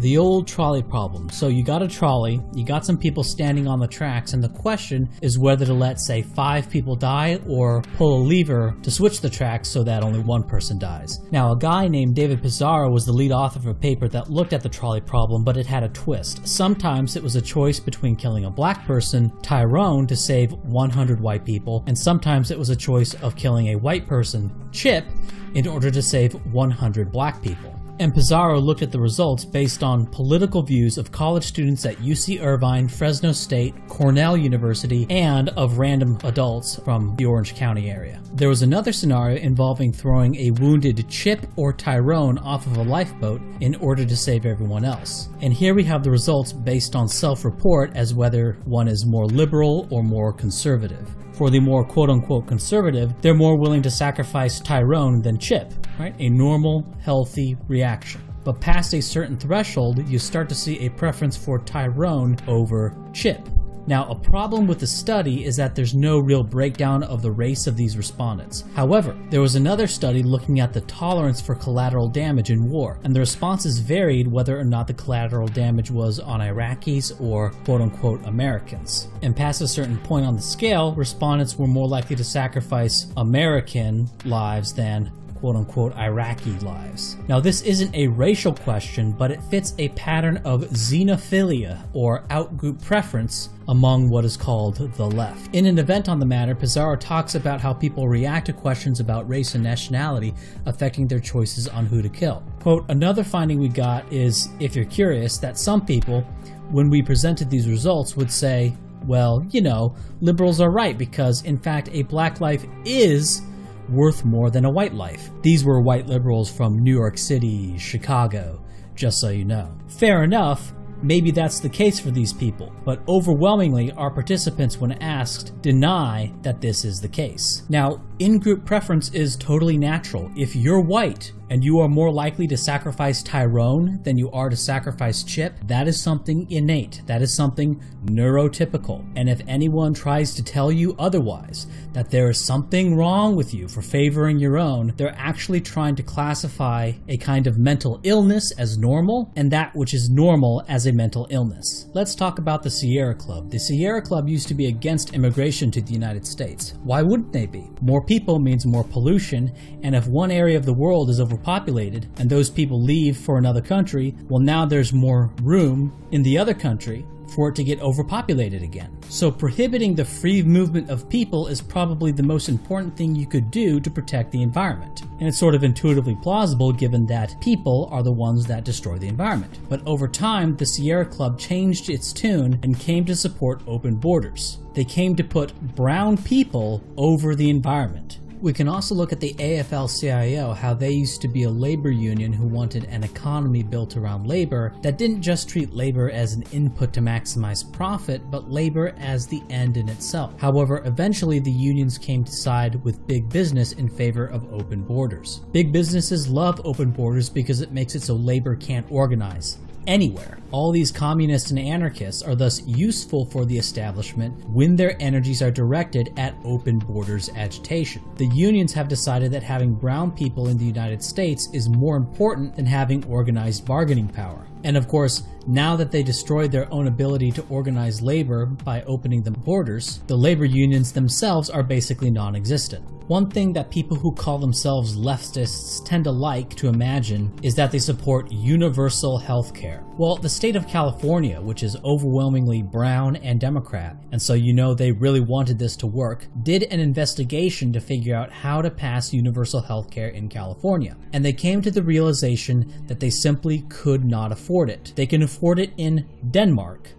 The old trolley problem. So you got a trolley, you got some people standing on the tracks, and the question is whether to let, say, 5 people die or pull a lever to switch the tracks so that only one person dies. Now, a guy named David Pizarro was the lead author of a paper that looked at the trolley problem, but it had a twist. Sometimes it was a choice between killing a black person, Tyrone, to save 100 white people, and sometimes it was a choice of killing a white person, Chip, in order to save 100 black people. And Pizarro looked at the results based on political views of college students at UC Irvine, Fresno State, Cornell University, and of random adults from the Orange County area. There was another scenario involving throwing a wounded Chip or Tyrone off of a lifeboat in order to save everyone else. And here we have the results based on self-report as whether one is more liberal or more conservative. For the more quote-unquote conservative, they're more willing to sacrifice Tyrone than Chip, right? A normal, healthy reaction. But past a certain threshold, you start to see a preference for Tyrone over Chip. Now, a problem with the study is that there's no real breakdown of the race of these respondents. However, there was another study looking at the tolerance for collateral damage in war, and the responses varied whether or not the collateral damage was on Iraqis or quote-unquote Americans. And past a certain point on the scale, respondents were more likely to sacrifice American lives than quote-unquote Iraqi lives. Now, this isn't a racial question, but it fits a pattern of xenophilia, or outgroup preference, among what is called the left. In an event on the matter, Pizarro talks about how people react to questions about race and nationality affecting their choices on who to kill. Quote, another finding we got is, if you're curious, that some people, when we presented these results, would say, well, you know, liberals are right because, in fact, a black life is worth more than a white life. These were white liberals from New York City, Chicago, just so you know. Fair enough, maybe that's the case for these people, but overwhelmingly our participants, when asked, deny that this is the case. Now, in-group preference is totally natural. If you're white and you are more likely to sacrifice Tyrone than you are to sacrifice Chip, that is something innate. That is something neurotypical. And if anyone tries to tell you otherwise, that there is something wrong with you for favoring your own, they're actually trying to classify a kind of mental illness as normal, and that which is normal as a mental illness. Let's talk about the Sierra Club. The Sierra Club used to be against immigration to the United States. Why wouldn't they be? More people means more pollution, and if one area of the world is overpopulated and those people leave for another country, well, now there's more room in the other country for it to get overpopulated again. So prohibiting the free movement of people is probably the most important thing you could do to protect the environment. And it's sort of intuitively plausible given that people are the ones that destroy the environment. But over time, the Sierra Club changed its tune and came to support open borders. They came to put brown people over the environment. We can also look at the AFL-CIO, how they used to be a labor union who wanted an economy built around labor that didn't just treat labor as an input to maximize profit, but labor as the end in itself. However, eventually the unions came to side with big business in favor of open borders. Big businesses love open borders because it makes it so labor can't organize anywhere. All these communists and anarchists are thus useful for the establishment when their energies are directed at open borders agitation. The unions have decided that having brown people in the United States is more important than having organized bargaining power. And of course, now that they destroyed their own ability to organize labor by opening the borders, the labor unions themselves are basically non-existent. One thing that people who call themselves leftists tend to like to imagine is that they support universal health care. Well, the state of California, which is overwhelmingly brown and Democrat, and so you know they really wanted this to work, did an investigation to figure out how to pass universal health care in California. And they came to the realization that they simply could not afford it. They can afford it in Denmark.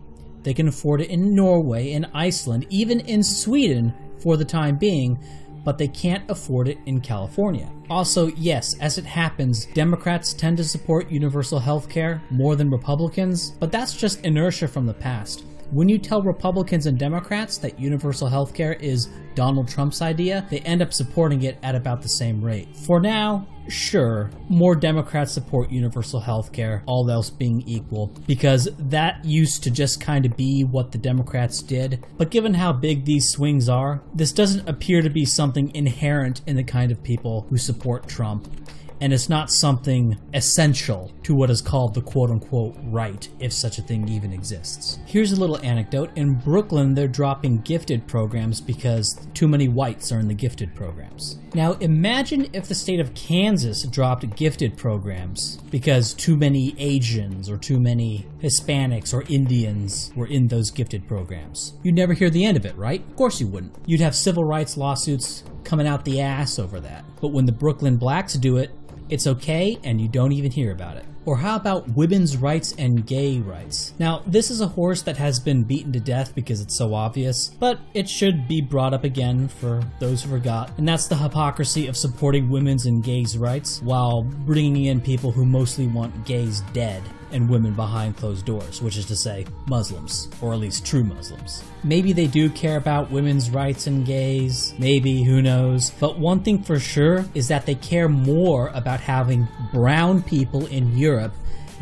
They can afford it in Norway, in Iceland, even in Sweden for the time being, but they can't afford it in California. Also, yes, as it happens, Democrats tend to support universal health care more than Republicans, but that's just inertia from the past. When you tell Republicans and Democrats that universal health care is Donald Trump's idea, they end up supporting it at about the same rate. For now, sure, more Democrats support universal health care, all else being equal, because that used to just kind of be what the Democrats did. But given how big these swings are, this doesn't appear to be something inherent in the kind of people who support Trump. and it's not something essential to what is called the quote-unquote right, if such a thing even exists. Here's a little anecdote. In Brooklyn, they're dropping gifted programs because too many whites are in the gifted programs. Now imagine if the state of Kansas dropped gifted programs because too many Asians or too many Hispanics or Indians were in those gifted programs. You'd never hear the end of it, right? Of course you wouldn't. You'd have civil rights lawsuits coming out the ass over that. But when the Brooklyn blacks do it, it's okay and you don't even hear about it. Or how about women's rights and gay rights? Now, this is a horse that has been beaten to death because it's so obvious, but it should be brought up again for those who forgot. And that's the hypocrisy of supporting women's and gays' rights while bringing in people who mostly want gays dead and women behind closed doors, which is to say Muslims, or at least true Muslims. Maybe they do care about women's rights and gays, maybe, who knows. But one thing for sure is that they care more about having brown people in Europe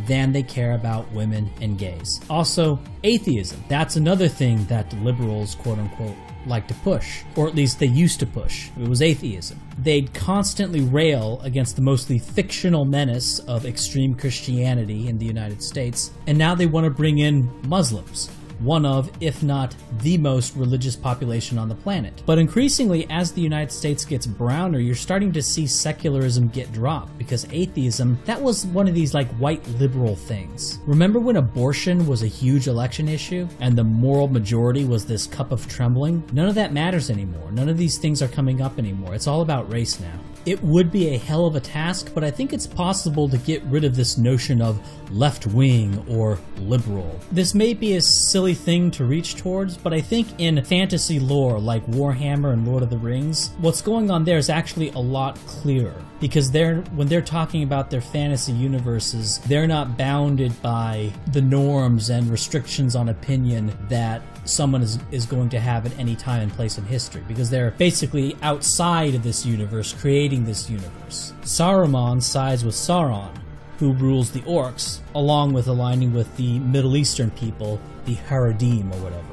than they care about women and gays. Also, atheism. That's another thing that the liberals, quote unquote, like to push, or at least they used to push. It was atheism. They'd constantly rail against the mostly fictional menace of extreme Christianity in the United States, and now they want to bring in Muslims, one of, if not the most religious population on the planet. But increasingly, as the United States gets browner, you're starting to see secularism get dropped, because atheism, that was one of these like white liberal things. Remember when abortion was a huge election issue and the moral majority was this cup of trembling? None of that matters anymore. None of these things are coming up anymore. It's all about race now. It would be a hell of a task, but I think it's possible to get rid of this notion of left-wing or liberal. This may be a silly thing to reach towards, but I think in fantasy lore like Warhammer and Lord of the Rings, what's going on there is actually a lot clearer. Because when they're talking about their fantasy universes, they're not bounded by the norms and restrictions on opinion that someone is going to have at any time and place in history, because they're basically outside of this universe, creating this universe. Saruman sides with Sauron, who rules the orcs, along with aligning with the Middle Eastern people, the Haredim or whatever.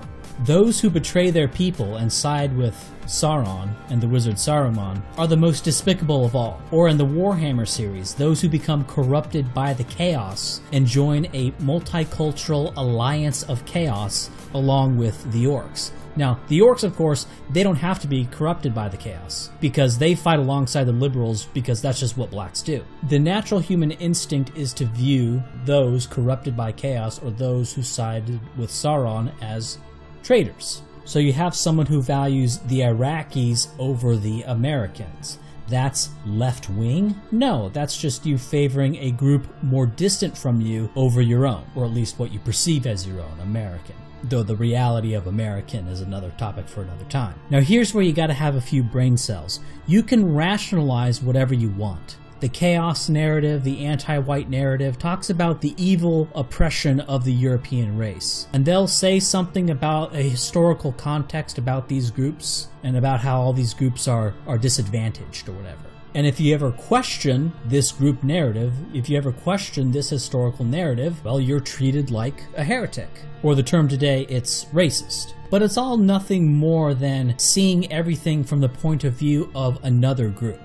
Those who betray their people and side with Sauron and the wizard Saruman are the most despicable of all. Or in the Warhammer series, those who become corrupted by the chaos and join a multicultural alliance of chaos along with the orcs. Now, the orcs, of course, they don't have to be corrupted by the chaos, because they fight alongside the liberals because that's just what blacks do. The natural human instinct is to view those corrupted by chaos or those who sided with Sauron as traitors. So you have someone who values the Iraqis over the Americans. That's left-wing? No, that's just you favoring a group more distant from you over your own, or at least what you perceive as your own, American. Though the reality of American is another topic for another time. Now here's where you gotta have a few brain cells. You can rationalize whatever you want. The chaos narrative, the anti-white narrative, talks about the evil oppression of the European race. And they'll say something about a historical context about these groups, and about how all these groups are disadvantaged or whatever. And if you ever question this group narrative, if you ever question this historical narrative, well, you're treated like a heretic. Or the term today, it's racist. But it's all nothing more than seeing everything from the point of view of another group.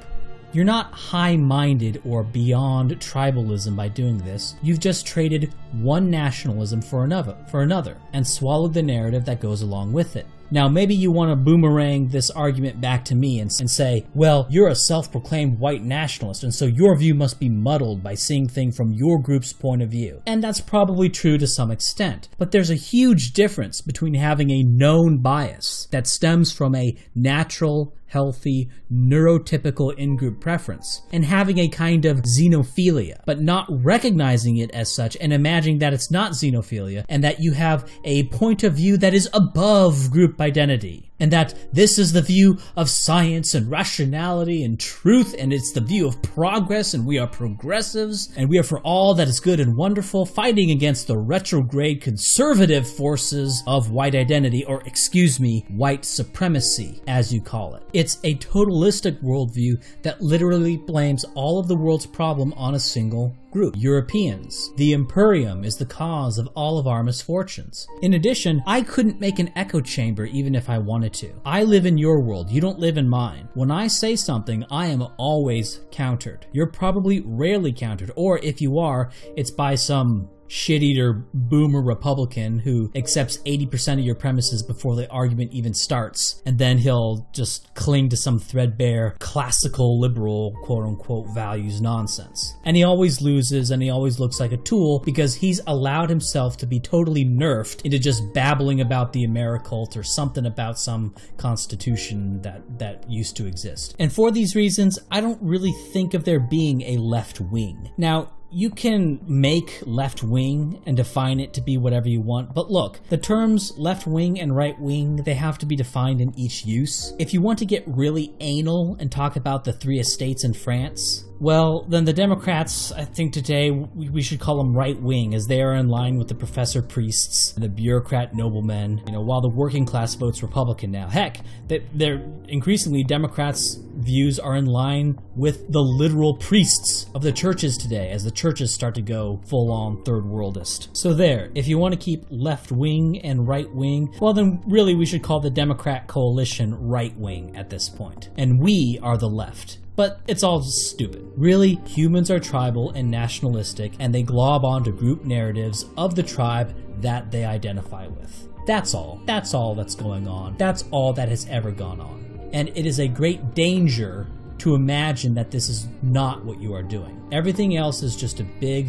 You're not high-minded or beyond tribalism by doing this. You've just traded one nationalism for another, and swallowed the narrative that goes along with it. Now, maybe you want to boomerang this argument back to me and say, well, you're a self-proclaimed white nationalist, and so your view must be muddled by seeing things from your group's point of view. And that's probably true to some extent. But there's a huge difference between having a known bias that stems from a natural, healthy, neurotypical in-group preference, and having a kind of xenophilia, but not recognizing it as such and imagining that it's not xenophilia, and that you have a point of view that is above group identity, and that this is the view of science and rationality and truth, and it's the view of progress, and we are progressives, and we are for all that is good and wonderful, fighting against the retrograde conservative forces of white identity, or excuse me, white supremacy, as you call it. It's a totalistic worldview that literally blames all of the world's problem on a single group, Europeans. The Imperium is the cause of all of our misfortunes. In addition, I couldn't make an echo chamber even if I wanted to. I live in your world, you don't live in mine. When I say something, I am always countered. You're probably rarely countered, or if you are, it's by some shit-eater boomer Republican who accepts 80% of your premises before the argument even starts, and then he'll just cling to some threadbare classical liberal quote-unquote values nonsense. And he always loses, and he always looks like a tool because he's allowed himself to be totally nerfed into just babbling about the Americult or something about some constitution that used to exist. And for these reasons, I don't really think of there being a left wing. Now, you can make left wing and define it to be whatever you want, but look, the terms left wing and right wing, they have to be defined in each use. If you want to get really anal and talk about the three estates in France, well, then the Democrats, I think today, we should call them right-wing, as they are in line with the professor priests and the bureaucrat noblemen, while the working class votes Republican now. Heck, they're increasingly, Democrats' views are in line with the literal priests of the churches today, as the churches start to go full-on third-worldist. So there, if you want to keep left-wing and right-wing, well then really we should call the Democrat coalition right-wing at this point. And we are the left. But it's all stupid. Really, humans are tribal and nationalistic, and they glob onto group narratives of the tribe that they identify with. That's all. That's all that's going on. That's all that has ever gone on. And it is a great danger to imagine that this is not what you are doing. Everything else is just a big,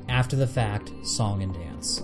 after-the-fact song and dance.